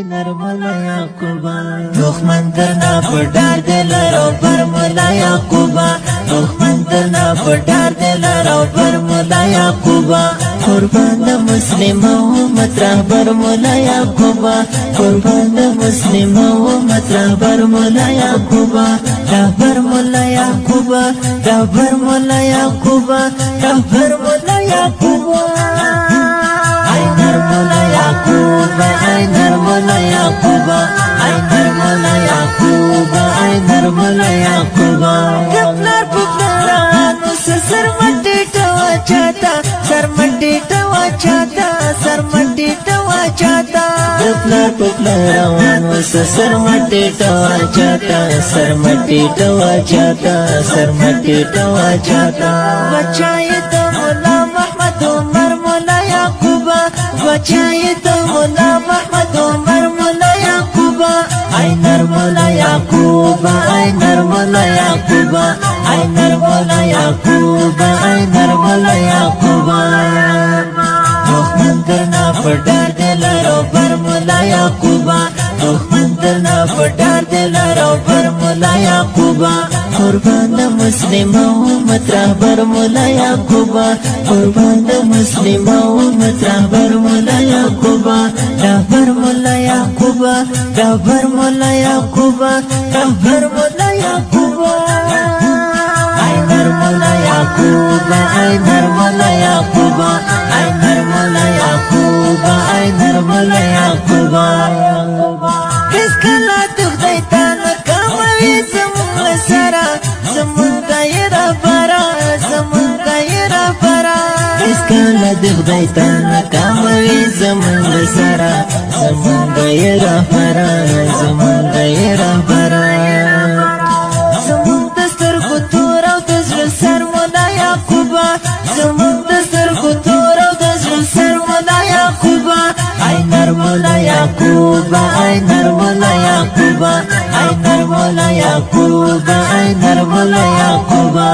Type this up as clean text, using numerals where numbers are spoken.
نرملا یعقوبا دښمن درنا پډار دلرو پر مولا یعقوبا دښمن درنا پډار دلرو پر مولا یعقوبا قربان د مسلم امت رهبر مولا یعقوبا قربان د مسلم امت رهبر مولا یعقوبا رهبر مولا یعقوبا رهبر مولا یعقوبا رهبر مولا یعقوبا مولا یعقوبا ای نرملا یعقوبا ای نرملا یعقوبا ای نرملا یعقوبا کپلر پپلرانو سر مټی ټوا چاته سر مټی ټوا چاته سر مټی ټوا چاته کپلر پپلرانو سر مټی ټوا چاته سر مټی ټوا چاته سر مټی ټوا چاته بچای ته مولا محمد عمر مولا یعقوبا بچای ته مولا محمد عمر مولا یعقوبا ای نرملا یعقوبا ای نرملا یعقوبا ای نرملا یعقوبا ای نرملا یعقوبا دښمن درنا پډار دلرو پر مولا یعقوبا دښمن درنا پډار دلرو پر مولا یعقوبا قربان د مسلم امت رهبر مولا یعقوبا قربان د مسلم امت رهبر مولا یعقوبا رهبر مولا یعقوبا رهبر مولا یعقوبا رهبر مولا یعقوبا ای نرملا یعقوبا ای نرملا یعقوبا ای نرملا یعقوبا ای نرملا یعقوبا کس کلا دخدای تانا کاموی زمون سرا زمون دایرا برا زمون دایرا برا کس کلا دخدای تانا کاموی زمون سرا زمون دایرا برا زمون دایرا برا زمون دستر کو تورا دزر سر مولا یعقوبا زمون دستر کو تورا دزر سر مولا یعقوبا ای نرملا یعقوبا ای نرملا یعقوبا ای نرملا یعقوبا ای نرملا یعقوبا